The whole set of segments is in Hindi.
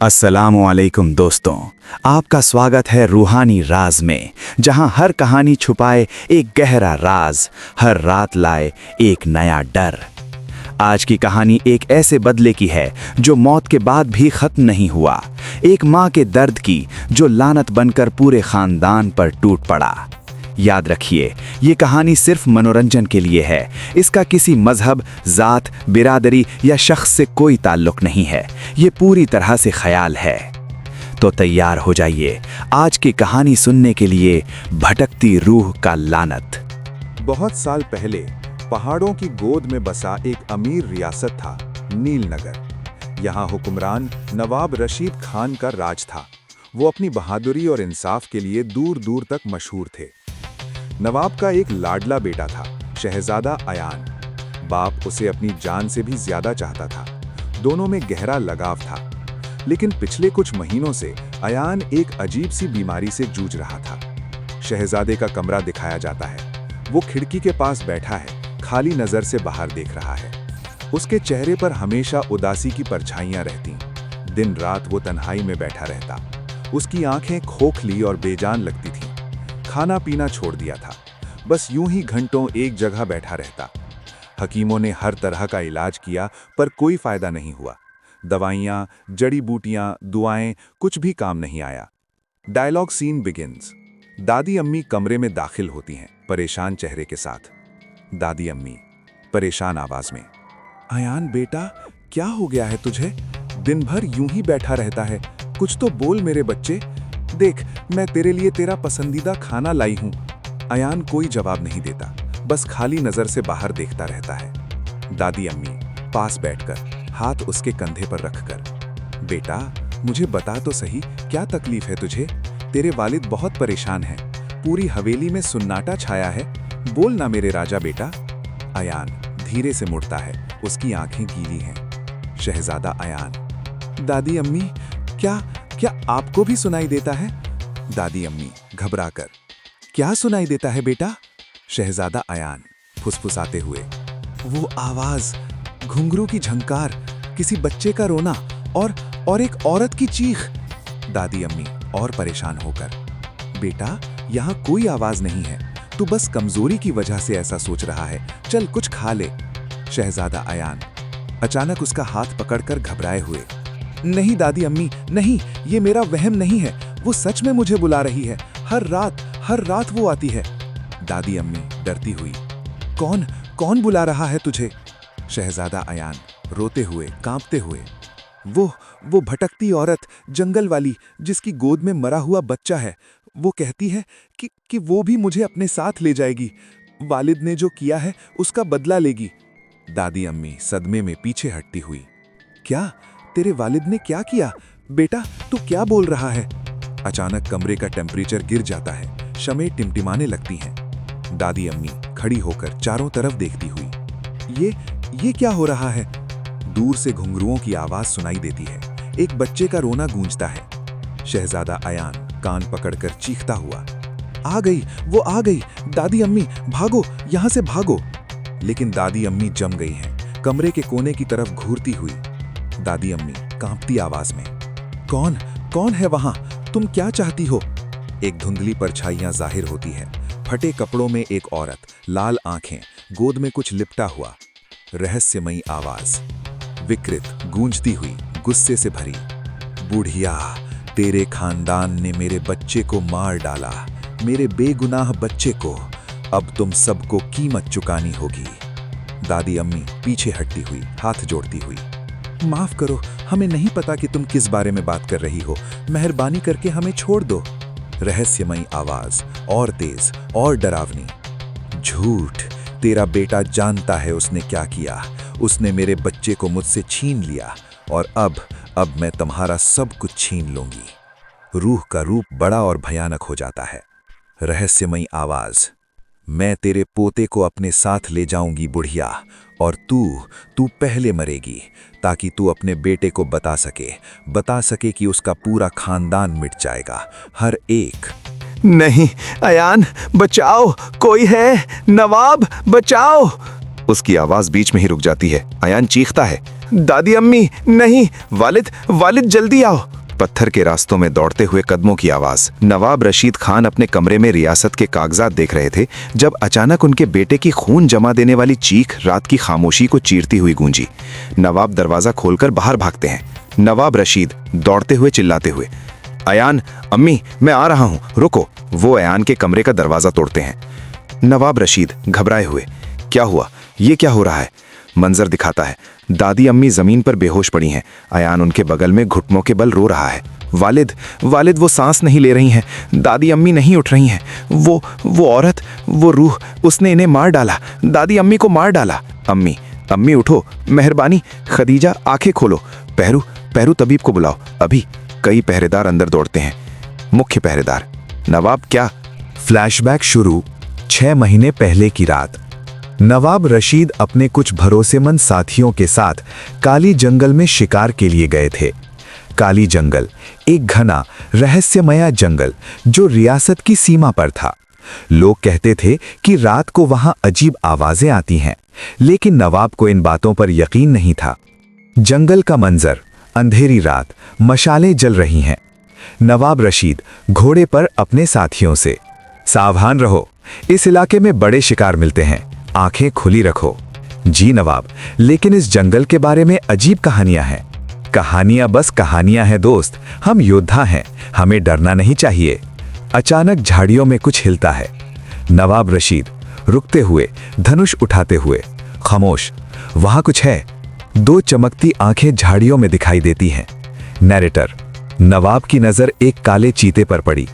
अस्सलामुअलैकुम दोस्तों, आपका स्वागत है रूहानी राज में, जहां हर कहानी छुपाए एक गहरा राज, हर रात लाए एक नया डर। आज की कहानी एक ऐसे बदले की है जो मौत के बाद भी खत्म नहीं हुआ, एक माँ के दर्द की जो लानत बनकर पूरे खानदान पर टूट पड़ा। याद रखिए, ये कहानी सिर्फ मनोरंजन के लिए है। इसका किसी मजहब, जात, बिरादरी या शख्स से कोई ताल्लुक नहीं है। ये पूरी तरह से ख्याल है। तो तैयार हो जाइए आज की कहानी सुनने के लिए, भटकती रूह का लानत। बहुत साल पहले पहाड़ों की गोद में बसा एक अमीर रियासत था, नीलनगर। यहाँ हुक्मरान नवाब रशीद खान का राज था। वो अपनी बहादुरी और इंसाफ के लिए दूर दूर तक मशहूर थे। नवाब का एक लाडला बेटा था, शहजादा अयान। बाप उसे अपनी जान से भी ज्यादा चाहता था। दोनों में गहरा लगाव था। लेकिन पिछले कुछ महीनों से अयान एक अजीब सी बीमारी से जूझ रहा था। शहजादे का कमरा दिखाया जाता है। वो खिड़की के पास बैठा है, खाली नजर से बाहर देख रहा है। उसके चेहरे पर हमेशा उदासी की परछाइयां रहती। दिन रात वो तन्हाई में बैठा रहता। उसकी आंखें खोखली और बेजान लगती थीं। खाना पीना छोड़ दिया था, बस यूं ही घंटों एक जगह बैठा रहता। हकीमों ने हर तरह का इलाज किया, पर कोई फायदा नहीं हुआ। दवाइयां, जड़ी बूटियां, दुआएं, कुछ भी काम नहीं आया। Dialogue scene begins. दादी अम्मी कमरे में दाखिल होती हैं, परेशान चेहरे के साथ। दादी अम्मी परेशान आवाज में, अयान बेटा, क्या हो गया है तुझे? दिन भर यूं ही बैठा रहता है। कुछ तो बोल मेरे बच्चे। देख, मैं तेरे लिए तेरा पसंदीदा खाना लाई हूं। अयान कोई जवाब नहीं देता, बस खाली नजर से बाहर देखता रहता है। दादी अम्मी पास बैठकर, हाथ उसके कंधे पर रखकर, बेटा, मुझे बता तो सही, क्या तकलीफ है तुझे? तेरे वालिद बहुत परेशान हैं। पूरी हवेली में सुन्नाटा छाया है। बोल ना मेरे राजा बेटा। अयान धीरे से मुड़ता है, उसकी आंखें गीली हैं। शहजादा अयान, दादी अम्मी, क्या आपको भी सुनाई देता है? दादी अम्मी घबराकर, क्या सुनाई देता है बेटा? शहजादा अयान फुसफुसाते हुए, वो आवाज, घुंघरू की झंकार, किसी बच्चे का रोना और एक औरत की चीख। दादी अम्मी और परेशान होकर, बेटा, यहाँ कोई आवाज नहीं है। तू बस कमजोरी की वजह से ऐसा सोच रहा है। चल कुछ खा ले। शहजादा अयान अचानक उसका हाथ पकड़कर घबराए हुए, नहीं दादी अम्मी, नहीं, ये मेरा वहम नहीं है। वो सच में मुझे बुला रही है। हर रात वो आती है। दादी अम्मी डरती हुई, कौन बुला रहा है तुझे? शहजादा अयान रोते हुए, कांपते हुए, वो भटकती औरत, जंगल वाली, जिसकी गोद में मरा हुआ बच्चा है। वो कहती है कि वो भी मुझे अपने साथ ले जाएगी। वालिद ने जो किया है उसका बदला लेगी। दादी अम्मी सदमे में पीछे हटती हुई, क्या? तेरे वालिद ने क्या किया? बेटा, तू क्या बोल रहा है? अचानक कमरे का टेम्परेचर गिर जाता है। शमें टिमटिमाने लगती हैं। दादी अम्मी खड़ी होकर चारों तरफ देखती हुई, ये क्या हो रहा है? दूर से घुंघरुओं की आवाज सुनाई देती है। एक बच्चे का रोना गूंजता है। शहजादा अयान कान पकड़कर चीखता हुआ, वो आ गई। दादी अम्मी भागो, यहां से भागो। लेकिन दादी अम्मी जम गई हैं, कमरे के कोने की तरफ घूरती हुई। दादी अम्मी कांपती आवाज में, कौन है वहां? तुम क्या चाहती हो? एक धुंधली परछाइयां जाहिर होती है। फटे कपड़ों में एक औरत, लाल आंखें, गोद में कुछ लिपटा हुआ। रहस्यमयी आवाज विकृत गूंजती हुई, गुस्से से भरी, बुढ़िया, तेरे खानदान ने मेरे बच्चे को मार डाला, मेरे बेगुनाह बच्चे को। अब तुम सबको कीमत चुकानी होगी। दादी अम्मी पीछे हटती हुई, हाथ जोड़ती हुई, माफ करो, हमें नहीं पता कि तुम किस बारे में बात कर रही हो। मेहरबानी करके हमें छोड़ दो। रहस्यमयी आवाज और तेज और डरावनी, झूठ, तेरा बेटा जानता है उसने क्या किया। उसने मेरे बच्चे को मुझसे छीन लिया और अब मैं तुम्हारा सब कुछ छीन लूंगी। रूह का रूप बड़ा और भयानक हो जाता है। रहस्यमयी आवाज, मैं तेरे पोते को अपने साथ ले जाऊंगी बुढ़िया, और तू पहले मरेगी, ताकि तू अपने बेटे को बता सके कि उसका पूरा खानदान मिट जाएगा, हर एक। नहीं, अयान बचाओ, कोई है, नवाब बचाओ। उसकी आवाज बीच में ही रुक जाती है। अयान चीखता है, दादी अम्मी नहीं, वालिद वालिद जल्दी आओ। पत्थर के रास्तों में दौड़ते हुए कदमों की आवाज। नवाब रशीद खान अपने कमरे में रियासत के कागजात देख रहे थे जब अचानक उनके बेटे की खून जमा देने वाली चीख रात की खामोशी को चीरती हुई गूंजी। नवाब दरवाजा खोलकर बाहर भागते हैं। नवाब रशीद दौड़ते हुए चिल्लाते हुए, अयान, अम्मी मैं आ रहा हूं, रुको। वो अयान के कमरे का दरवाजा तोड़ते हैं। नवाब रशीद घबराए हुए, क्या हुआ, ये क्या हो रहा है? मंजर दिखाता है, दादी अम्मी जमीन पर बेहोश पड़ी हैं। अयान उनके बगल में घुटनों के बल रो रहा है। वालिद वालिद वो सांस नहीं ले रही हैं, दादी अम्मी नहीं उठ रही हैं। वो औरत, वो रूह, उसने इन्हें मार डाला, दादी अम्मी को मार डाला। अम्मी अम्मी उठो, मेहरबानी, खदीजा आंखें खोलो, पहरू पहरू तबीब को बुलाओ अभी। कई पहरेदार अंदर दौड़ते हैं। मुख्य पहरेदार, नवाब क्या? फ्लैशबैक शुरू। 6 महीने पहले की रात। नवाब रशीद अपने कुछ भरोसेमंद साथियों के साथ काली जंगल में शिकार के लिए गए थे। काली जंगल एक घना रहस्यमय जंगल जो रियासत की सीमा पर था। लोग कहते थे कि रात को वहां अजीब आवाजें आती हैं, लेकिन नवाब को इन बातों पर यकीन नहीं था। जंगल का मंजर, अंधेरी रात, मशालें जल रही हैं। नवाब रशीद घोड़े पर अपने साथियों से, सावधान रहो, इस इलाके में बड़े शिकार मिलते हैं, आंखें खुली रखो। जी नवाब, लेकिन इस जंगल के बारे में अजीब कहानियां हैं। कहानियां बस कहानियां हैं दोस्त, हम योद्धा हैं, हमें डरना नहीं चाहिए। अचानक झाड़ियों में कुछ हिलता है। नवाब रशीद रुकते हुए, धनुष उठाते हुए, खामोश, वहां कुछ है। 2 चमकती आंखें झाड़ियों में दिखाई देती हैं। नैरेटर, नवाब की नजर एक काले चीते पर पड़ी।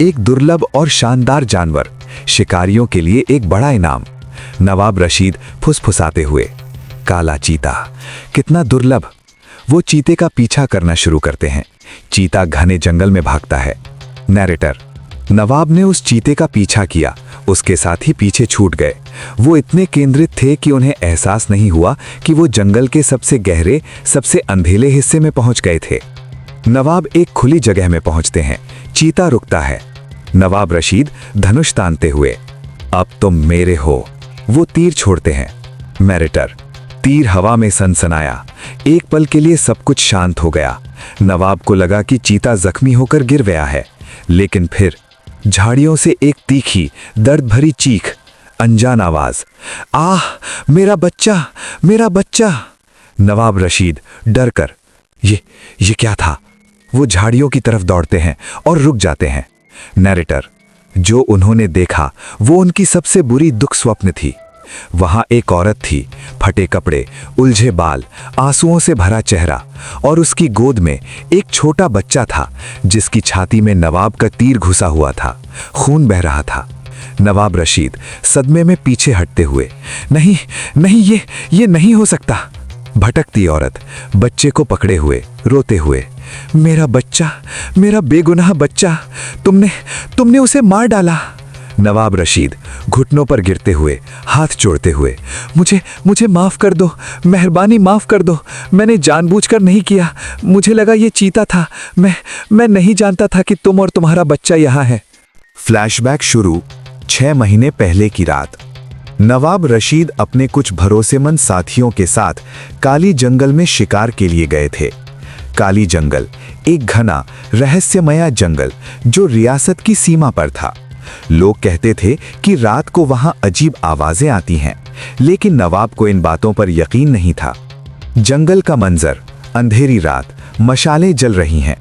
एक दुर्लभ और शानदार जानवर, शिकारियों के लिए एक बड़ा इनाम। नवाब रशीद फुसफुसाते हुए, काला चीता, कितना दुर्लभ। वो चीते का पीछा करना शुरू करते हैं। चीता घने जंगल में भागता है। नैरेटर, नवाब ने उस चीते का पीछा किया, उसके साथ ही पीछे छूट गए। वो इतने केंद्रित थे कि उन्हें एहसास नहीं हुआ कि वो जंगल के सबसे गहरे, सबसे अंधेले हिस्से में पहुंच गए थे। नवाब एक खुली जगह में पहुंचते हैं। चीता रुकता है। नवाब रशीद धनुष तानते हुए, अब तुम मेरे हो। वो तीर छोड़ते हैं। नैरेटर, तीर हवा में सनसनाया। एक पल के लिए सब कुछ शांत हो गया। नवाब को लगा कि चीता जख्मी होकर गिर गया है, लेकिन फिर झाड़ियों से एक तीखी, दर्द भरी चीख, अनजान आवाज, आह मेरा बच्चा, मेरा बच्चा। नवाब रशीद डर कर, ये क्या था? वो झाड़ियों की तरफ दौड़ते हैं और रुक जाते हैं। नैरेटर, जो उन्होंने देखा वो उनकी सबसे बुरी दुख स्वप्न थी। वहां एक औरत थी, फटे कपड़े, उलझे बाल, आंसुओं से भरा चेहरा, और उसकी गोद में एक छोटा बच्चा था जिसकी छाती में नवाब का तीर घुसा हुआ था, खून बह रहा था। नवाब रशीद सदमे में पीछे हटते हुए, नहीं नहीं, ये नहीं हो सकता। भटकती औरत बच्चे को पकड़े हुए, रोते हुए, मेरा बच्चा, मेरा बेगुनाह बच्चा, तुमने उसे मार डाला। नवाब रशीद घुटनों पर गिरते हुए, हाथ जोड़ते हुए, मुझे माफ कर दो, मेहरबानी माफ कर दो, मैंने जानबूझकर नहीं किया, मुझे लगा ये चीता था, मैं नहीं जानता था कि तुम और तुम्हारा बच्चा यहाँ है। फ्लैशबैक शुरू। 6 महीने पहले की रात। नवाब रशीद अपने कुछ भरोसेमंद साथियों के साथ काली जंगल में शिकार के लिए गए थे। काली जंगल एक घना रहस्यमय जंगल जो रियासत की सीमा पर था। लोग कहते थे कि रात को वहां अजीब आवाजें आती हैं, लेकिन नवाब को इन बातों पर यकीन नहीं था। जंगल का मंजर, अंधेरी रात, मशालें जल रही हैं।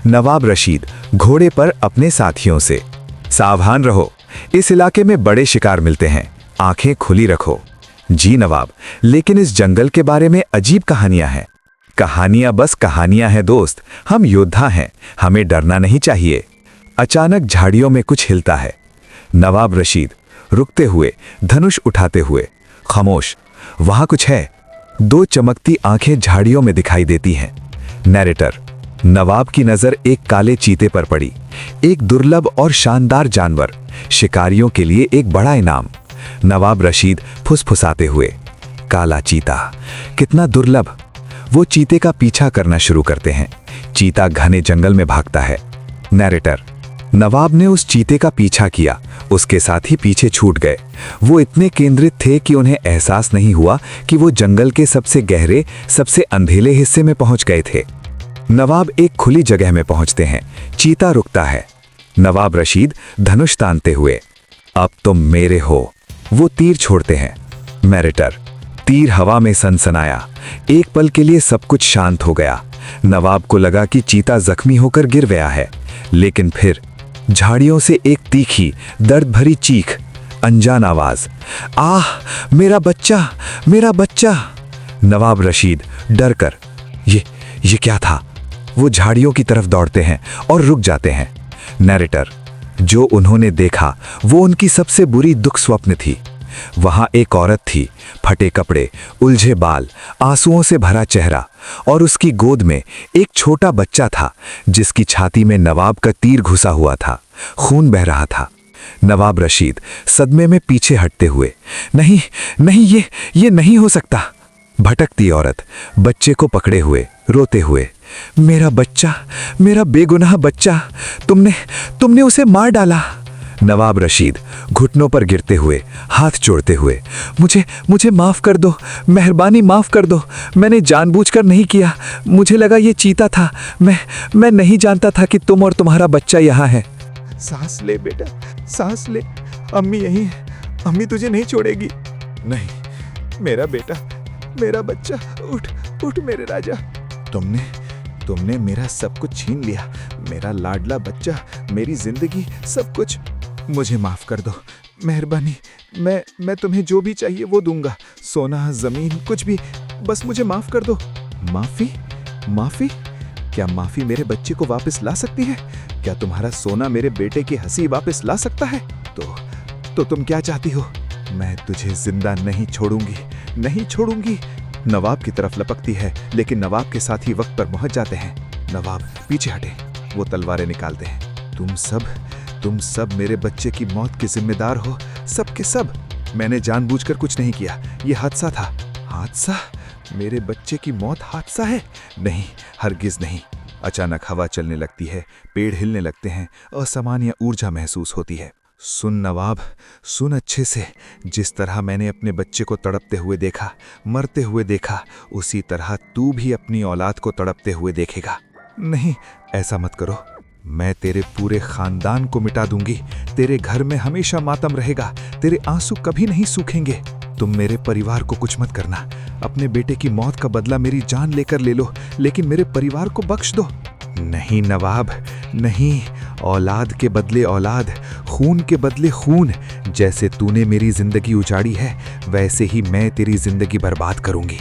नवाब रशीद घोड़े पर अपने साथियों से, सावधान रहो, इस इलाके में बड़े शिकार मिलते हैं, आंखें खुली रखो। जी नवाब, लेकिन इस जंगल के बारे में अजीब कहानियां हैं। कहानियां बस कहानियां हैं दोस्त, हम योद्धा हैं, हमें डरना नहीं चाहिए। अचानक झाड़ियों में कुछ हिलता है। नवाब रशीद रुकते हुए, धनुष उठाते हुए, खामोश, वहां कुछ है। 2 चमकती आंखें झाड़ियों में दिखाई देती हैं। नैरेटर, नवाब की नजर एक काले चीते पर पड़ी। एक दुर्लभ और शानदार जानवर, शिकारियों के लिए एक बड़ा इनाम। नवाब रशीद फुसफुसाते हुए, काला चीता, कितना दुर्लभ। वो चीते का पीछा करना शुरू करते हैं। चीता घने जंगल में भागता है। नैरेटर, नवाब ने उस चीते का पीछा किया, उसके साथ ही पीछे छूट गए। वो इतने केंद्रित थे कि उन्हें एहसास नहीं हुआ कि वो जंगल के सबसे गहरे, सबसे अंधेले हिस्से में पहुंच गए थे। नवाब एक खुली जगह में पहुंचते हैं। चीता रुकता है। नवाब रशीद धनुष तानते हुए, अब तुम मेरे हो, वो तीर छोड़ते हैं। मैरिटर, तीर हवा में सनसनाया। एक पल के लिए सब कुछ शांत हो गया। नवाब को लगा कि चीता जख्मी होकर गिर गया है, लेकिन फिर झाड़ियों से एक तीखी, दर्द भरी चीख, अनजान आवाज, आह मेरा बच्चा, मेरा बच्चा। नवाब रशीद डर कर, ये क्या था? वो झाड़ियों की तरफ दौड़ते हैं और रुक जाते हैं। नैरेटर, जो उन्होंने देखा वो उनकी सबसे बुरी दुख स्वप्न थी। वहां एक औरत थी, फटे कपड़े, उलझे बाल, आंसुओं से भरा चेहरा, और उसकी गोद में एक छोटा बच्चा था जिसकी छाती में नवाब का तीर घुसा हुआ था। खून बह रहा था। नवाब रशीद सदमे में पीछे हटते हुए, नहीं नहीं, ये नहीं हो सकता। भटकती औरत बच्चे को पकड़े हुए रोते हुए, मेरा बच्चा, मेरा बेगुनाह बच्चा, तुमने उसे मार डाला। नवाब रशीद घुटनों पर गिरते हुए, हाथ जोड़ते हुए, मुझे माफ कर दो, मेहरबानी माफ कर दो, मैंने जानबूझकर नहीं किया, मुझे लगा ये चीता था, मैं नहीं जानता था कि तुम और तुम्हारा बच्चा यहाँ है। सांस ले बेटा, सांस ले, अम्मी यहीं है, अम्मी तुझे नहीं छोड़ेगी। नहीं, मेरा बेटा, मेरा बच्चा, उठ मेरे राजा। तुमने मेरा सब कुछ छीन लिया, मेरा लाडला बच्चा, मेरी जिंदगी, सब कुछ। मुझे माफ कर दो, मेहरबानी, मैं तुम्हें जो भी चाहिए वो दूंगा, सोना, जमीन, कुछ भी, बस मुझे माफ कर दो। माफी? क्या माफी मेरे बच्चे को वापस ला सकती है? क्या तुम्हारा सोना मेरे बेटे की हंसी वापस ला सकता है? तो तुम क्या चाहती हो? मैं तुझे जिंदा नहीं छोड़ूंगी। नवाब की तरफ लपकती है, लेकिन नवाब के साथी वक्त पर पहुंच जाते हैं। नवाब पीछे हटे, वो तलवारें निकालते हैं। तुम सब मेरे बच्चे की मौत के जिम्मेदार हो, सब के सब। मैंने जानबूझकर कुछ नहीं किया, ये हादसा था। हादसा? मेरे बच्चे की मौत हादसा है? नहीं, हरगिज नहीं। अचानक हवा चलने लगती है, पेड़ हिलने लगते हैं, असामान्य ऊर्जा महसूस होती है। सुन नवाब, सुन अच्छे से, जिस तरह मैंने अपने बच्चे को तड़पते हुए देखा, मरते हुए देखा, उसी तरह तू भी अपनी औलाद को तड़पते हुए देखेगा। नहीं, ऐसा मत करो, मैं तेरे पूरे खानदान को मिटा दूंगी। तेरे घर में हमेशा मातम रहेगा, तेरे आंसू कभी नहीं सूखेंगे। तुम मेरे परिवार को कुछ मत करना। अपने बेटे की मौत का बदला मेरी जान लेकर ले लो, लेकिन मेरे परिवार को बख्श दो। नहीं नवाब, नहीं, औलाद के बदले औलाद, खून के बदले खून। जैसे तूने मेरी जिंदगी उजाड़ी है, वैसे ही मैं तेरी जिंदगी बर्बाद करूंगी।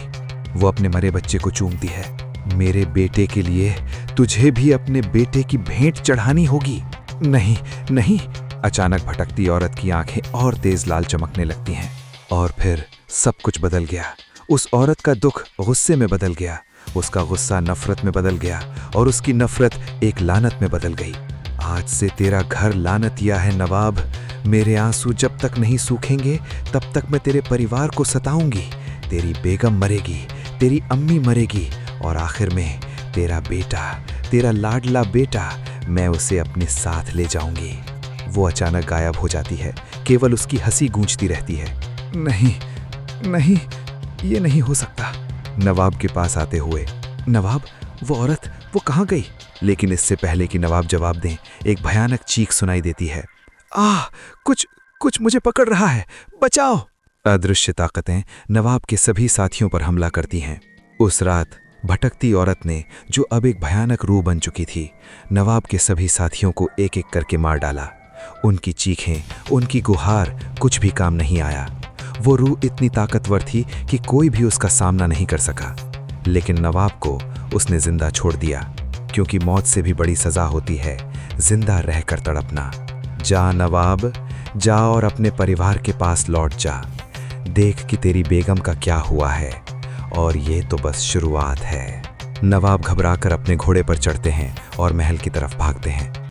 वो अपने मरे बच्चे को चूमती है। मेरे बेटे के लिए तुझे भी अपने बेटे की भेंट चढ़ानी होगी। नहीं। अचानक भटकती औरत की आंखें और तेज लाल चमकने लगती हैं, और फिर सब कुछ बदल गया। उस औरत का दुख गुस्से में बदल गया, उसका गुस्सा नफरत में बदल गया, और उसकी नफरत एक लानत में बदल गई। आज से तेरा घर लानतिया है नवाब। मेरे आंसू जब तक नहीं सूखेंगे, तब तक मैं तेरे परिवार को सताऊंगी। तेरी बेगम मरेगी, तेरी अम्मी मरेगी, और आखिर में तेरा बेटा, तेरा लाडला बेटा, मैं उसे अपने साथ ले जाऊंगी। वो अचानक गायब हो जाती है, केवल उसकी हंसी गूंजती रहती है। नहीं, ये नहीं हो सकता। नवाब के पास आते हुए, नवाब, वो औरत, वो कहाँ गई? लेकिन इससे पहले कि नवाब जवाब दें, एक भयानक चीख सुनाई देती है। आह, कुछ मुझे पकड़ रहा है, बचाओ! अदृश्य ताकतें नवाब के सभी साथियों पर हमला करती हैं। उस रात भटकती औरत ने, जो अब एक भयानक रूह बन चुकी थी, नवाब के सभी साथियों को एक एक करके मार डाला। उनकी चीखें, उनकी गुहार, कुछ भी काम नहीं आया। वो रूह इतनी ताकतवर थी कि कोई भी उसका सामना नहीं कर सका। लेकिन नवाब को उसने जिंदा छोड़ दिया, क्योंकि मौत से भी बड़ी सजा होती है जिंदा रहकर तड़पना। जा नवाब, जा और अपने परिवार के पास लौट जा। देख कि तेरी बेगम का क्या हुआ है, और ये तो बस शुरुआत है। नवाब घबराकर अपने घोड़े पर चढ़ते हैं और महल की तरफ भागते हैं।